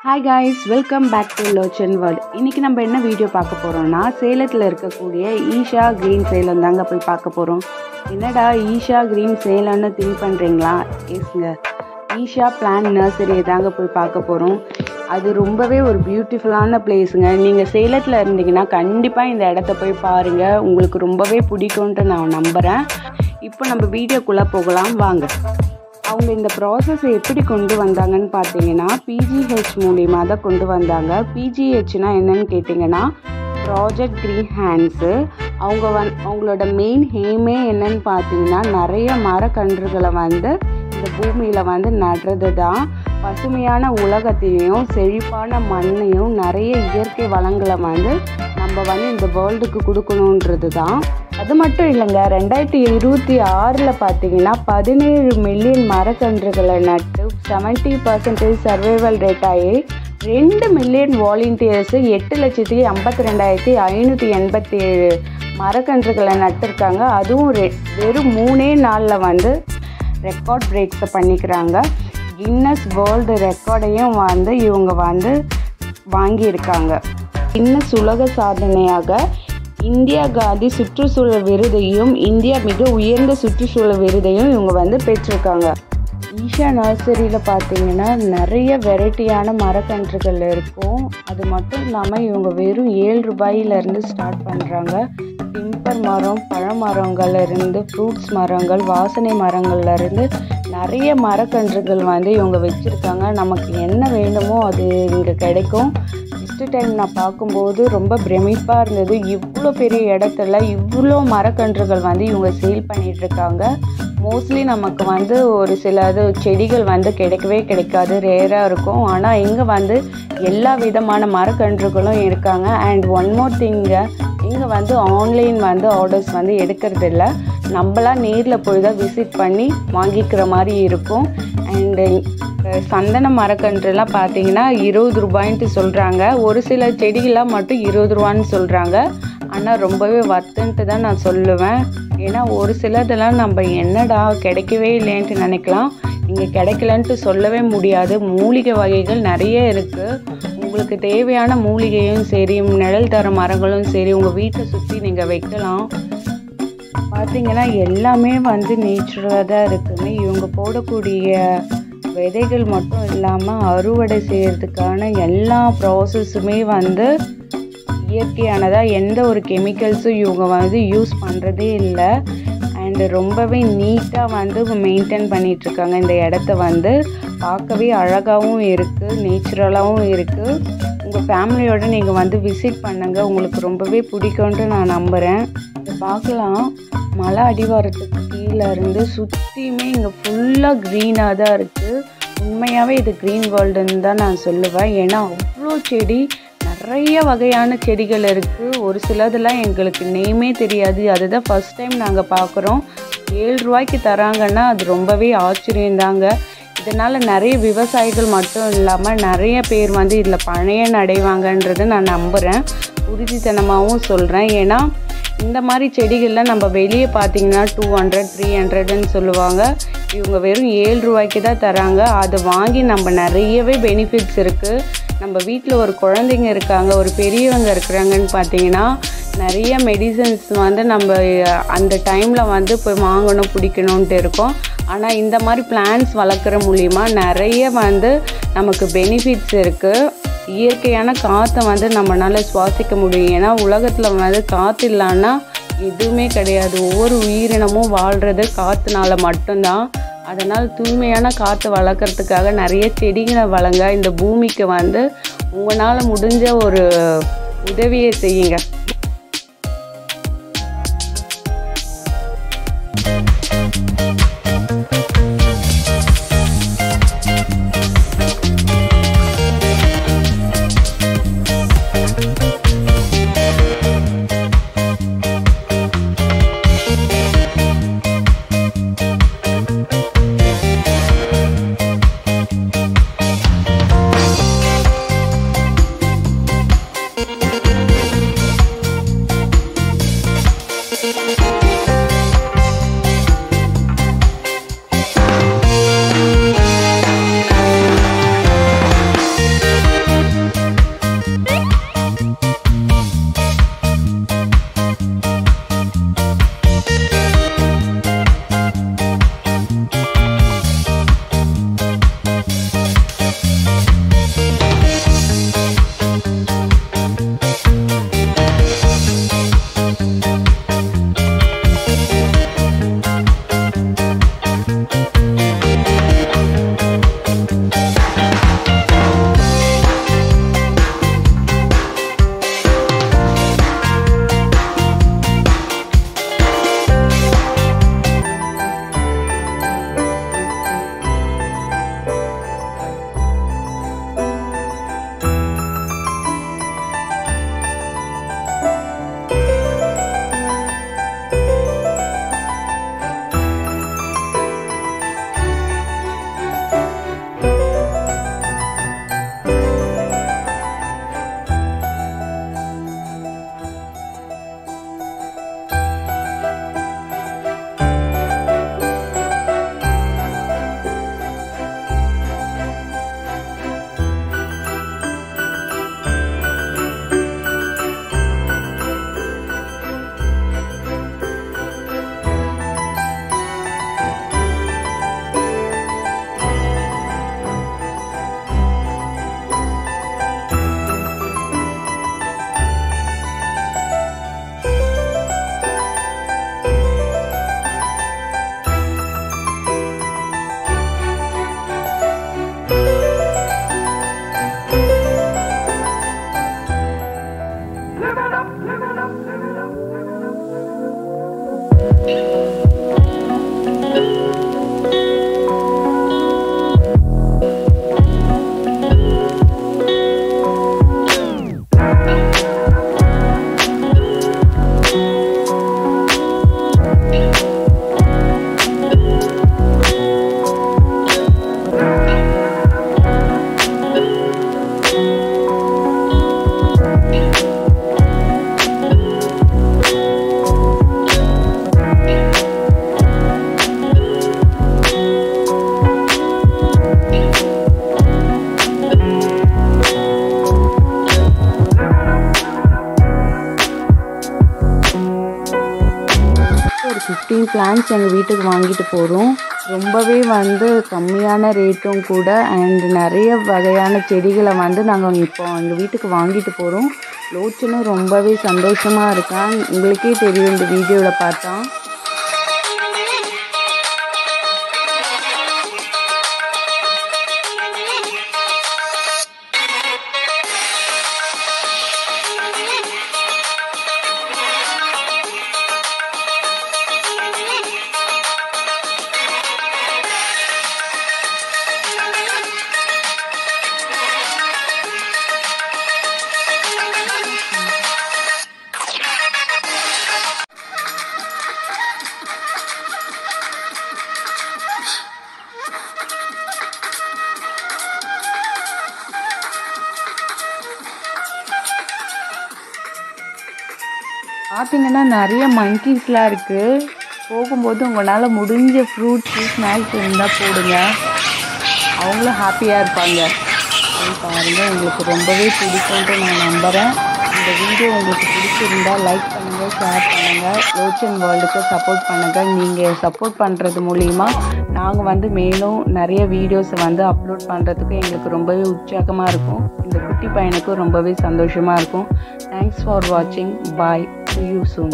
Hi guys, welcome back to Lochan World. இன்னைக்கு நம்ம என்ன வீடியோ பார்க்க போறோம்னா சேலத்துல இருக்கக்கூடிய ஈஷா கிரீன் சேலம் தாங்க போய் பார்க்க போறோம். என்னடா ஈஷா கிரீன் சேலம்னு திங்க் பண்றீங்களா? எஸ்ங்க. ஈஷா பிளான்ட் நர்சரி தாங்க போய் பார்க்க போறோம். அது ரொம்பவே ஒரு பியூட்டிஃபுல்லான பிளேஸுங்க. நீங்கள் சேலத்தில் இருந்தீங்கன்னா கண்டிப்பாக இந்த இடத்த போய் பாருங்கள். உங்களுக்கு ரொம்பவே பிடிக்கும்ன்ட்டு நான் நம்புகிறேன். இப்போ நம்ம வீடியோக்குள்ளே போகலாம் வாங்க. அவங்க இந்த ப்ராசஸை எப்படி கொண்டு வந்தாங்கன்னு பார்த்தீங்கன்னா பிஜிஹெச் மூலிமா தான் கொண்டு வந்தாங்க. பிஜிஹெச்னா என்னன்னு கேட்டிங்கன்னா ப்ராஜெக்ட் க்ரீன் ஹேண்ட்ஸு. அவங்களோட மெயின் எய்மே என்னன்னு பார்த்தீங்கன்னா நிறைய மரக்கன்றுகளை இந்த பூமியில் நடுறது தான். பசுமையான உலகத்தையும் செழிப்பான மண்ணையும் நிறைய இயற்கை வளங்களை நம்ம இந்த வேர்ல்டுக்கு கொடுக்கணுன்றது தான். அது மட்டும் இல்லைங்க, 2026 பார்த்தீங்கன்னா 17 மில்லியன் மரக்கன்றுகளை நட்டு 70% சர்வைவல் ரேட் ஆகி 2 மில்லியன் வாலண்டியர்ஸு 8,52,587 மரக்கன்றுகளை நட்டுருக்காங்க. அதுவும் வெறும் 3 நாளில் ரெக்கார்ட் பிரேக்ஸை பண்ணிக்கிறாங்க. கின்னஸ் வேர்ல்டு ரெக்கார்டையும் இவங்க வாங்கியிருக்காங்க. கின்னஸ் உலக சாதனையாக இந்தியா காந்தி சுற்றுச்சூழல் விருதையும் இந்தியா மிக உயர்ந்த சுற்றுச்சூழல் விருதையும் இவங்க பெற்றிருக்காங்க. ஈஷா நர்சரியில் பார்த்தீங்கன்னா நிறைய வெரைட்டியான மரக்கன்றுகள் இருக்கும். அது மட்டும் இல்லாமல் இவங்க வெறும் 7 ரூபாயிலேருந்து ஸ்டார்ட் பண்ணுறாங்க. டிம்பர் மரம், பழ மரங்கள்லேருந்து ஃப்ரூட்ஸ் மரங்கள், வாசனை மரங்கள்லேருந்து நிறைய மரக்கன்றுகள் இவங்க வச்சுருக்காங்க. நமக்கு என்ன வேணுமோ அது இங்கே கிடைக்கும். ஃபஸ்ட்டு டைம் நான் பார்க்கும்போது ரொம்ப பிரமிப்பாக இருந்தது. இவ்வளோ பெரிய இடத்துல இவ்வளோ மரக்கன்றுகள் இவங்க சேல் பண்ணிகிட்ருக்காங்க. மோஸ்ட்லி நமக்கு ஒரு சில செடிகள் கிடைக்கவே கிடைக்காது, ரேராக இருக்கும். ஆனால் இங்கே எல்லா விதமான மரக்கன்றுகளும் இருக்காங்க. அண்ட் ஒன் மோர் திங்க, இங்கே ஆன்லைன் ஆர்டர்ஸ் எடுக்கிறதில்ல. நம்மளாம் நேரில் போய் தான் விசிட் பண்ணி வாங்கிக்கிற மாதிரி இருக்கும். அண்டு சந்தன மரக்கன்றுலாம் பார்த்தீங்கன்னா 20 ரூபாய்ன்ட்டு சொல்கிறாங்க. ஒரு சில செடிகளாக மட்டும் 20 ரூபான்னு சொல்கிறாங்க. ஆனால் ரொம்பவே வர்த்துன்ட்டு தான் நான் சொல்லுவேன். ஏன்னா ஒரு சிலதெல்லாம் நம்ம என்னடா கிடைக்கவே இல்லைன்ட்டு நினைக்கலாம். இங்கே கிடைக்கலன்ட்டு சொல்லவே முடியாது. மூலிகை வகைகள் நிறைய இருக்குது. உங்களுக்கு தேவையான மூலிகையும் சரி, நிழல் தர மரங்களும் சரி உங்கள் வீட்டை சுற்றி நீங்கள் வைக்கலாம். பார்த்தீங்கன்னா எல்லாமே நேச்சுரலாக தான் இருக்குங்க. இவங்க போடக்கூடிய விதைகள் மட்டும் இல்லாமல் அறுவடை செய்கிறதுக்கான எல்லா ப்ராசஸுமே இயற்கையானதாக, எந்த ஒரு கெமிக்கல்ஸும் இவங்க யூஸ் பண்ணுறதே இல்லை. அண்டு ரொம்பவே நீட்டாக மெயின்டைன் பண்ணிகிட்ருக்காங்க. இந்த இடத்த பார்க்கவே அழகாகவும் இருக்குது, நேச்சுரலாகவும் இருக்குது. உங்கள் ஃபேமிலியோடு நீங்கள் விசிட் பண்ணுங்கள். உங்களுக்கு ரொம்பவே பிடிக்கும்ன்ட்டு நான் நம்புகிறேன். இதை பார்க்கலாம். மலை அடிவாரத்துக்கு கீழே இருந்து சுற்றியுமே இங்கே ஃபுல்லாக க்ரீனாக தான் இருக்குது. உண்மையாகவே இது க்ரீன் வேர்ல்டுன்னு தான் நான் சொல்லுவேன். ஏன்னா அவ்வளோ செடி, நிறைய வகையான செடிகள் இருக்குது. ஒரு சிலதெல்லாம் எங்களுக்கு நேமே தெரியாது. அதுதான் ஃபஸ்ட் டைம் நாங்கள் பார்க்குறோம். 7 ரூபாய்க்கு தராங்கன்னா அது ரொம்பவே ஆச்சரியந்தாங்க. இதனால் நிறைய விவசாயிகள் மட்டும் இல்லாமல் நிறைய பேர் இதில் பயன் அடைவாங்கன்றது நான் நம்புகிறேன். உறுதித்தனமாகவும் சொல்கிறேன். ஏன்னா இந்த மாதிரி செடிகள்லாம் நம்ம வெளியே பார்த்திங்கன்னா 200, 300ன்னு சொல்லுவாங்க. இவங்க வெறும் 7 ரூபாய்க்கு தான் தராங்க. அதை வாங்கி நம்ம நிறையவே பெனிஃபிட்ஸ் இருக்குது. நம்ம வீட்டில் ஒரு குழந்தைங்க இருக்காங்க, ஒரு பெரியவங்க இருக்கிறாங்கன்னு பார்த்தீங்கன்னா நிறைய மெடிசன்ஸ் நம்ம அந்த டைமில் போய் வாங்கணும், பிடிக்கணுன்ட்டு இருக்கோம். ஆனால் இந்த மாதிரி பிளான்ட்ஸ் வளர்க்குற மூலிமா நிறைய நமக்கு பெனிஃபிட்ஸ் இருக்குது. இயற்கையான காற்றை நம்மளால் சுவாசிக்க முடியும். ஏன்னா உலகத்தில் காற்று இல்லைன்னா எதுவுமே கிடையாது. ஒவ்வொரு உயிரினமும் வாழ்கிறது காற்றுனால மட்டும்தான். அதனால் தூய்மையான காற்று வளர்க்குறதுக்காக நிறைய செடிகளை வளங்க. இந்த பூமிக்கு உங்களால் முடிஞ்ச ஒரு உதவியை செய்யுங்க. 15 பிளான்ட்ஸ் எங்கள் வீட்டுக்கு வாங்கிட்டு போகிறோம். ரொம்பவே வந்து கம்மியான ரேட்டும் கூட. அண்ட் நிறைய வகையான செடிகளை வந்து நாங்கள் இப்போ எங்கள் வீட்டுக்கு வாங்கிட்டு போகிறோம். லோச்சனும் ரொம்பவே சந்தோஷமாக இருக்கான். உங்களுக்கே தெரியும் இந்த வீடியோவில் பார்த்தா. பார்த்தீங்கன்னா நிறைய மங்கீஸ்லாம் இருக்குது. போகும்போது உங்களால் முடிஞ்ச ஃப்ரூட்ஸு ஸ்நாக்ஸ் இருந்தால் போடுங்க, அவங்களும் ஹாப்பியாக இருப்பாங்க. பாருங்கள், உங்களுக்கு ரொம்பவே பிடிக்கும்ன்ட்டு நான் நம்புகிறேன். இந்த வீடியோ உங்களுக்கு பிடிச்சிருந்தால் லைக் பண்ணுங்கள், ஷேர் பண்ணுங்கள், லோச்சன் வேர்ல்டுக்கு சப்போர்ட் பண்ணுங்கள். நீங்கள் சப்போர்ட் பண்ணுறது மூலிமா நாங்கள் வந்து மேலும் நிறைய வீடியோஸை வந்து அப்லோட் பண்ணுறதுக்கு எங்களுக்கு ரொம்பவே உற்சாகமாக இருக்கும். இந்த குட்டி பையனுக்கும் ரொம்பவே சந்தோஷமாக இருக்கும். தேங்க்ஸ் ஃபார் வாட்சிங். பாய். See you soon.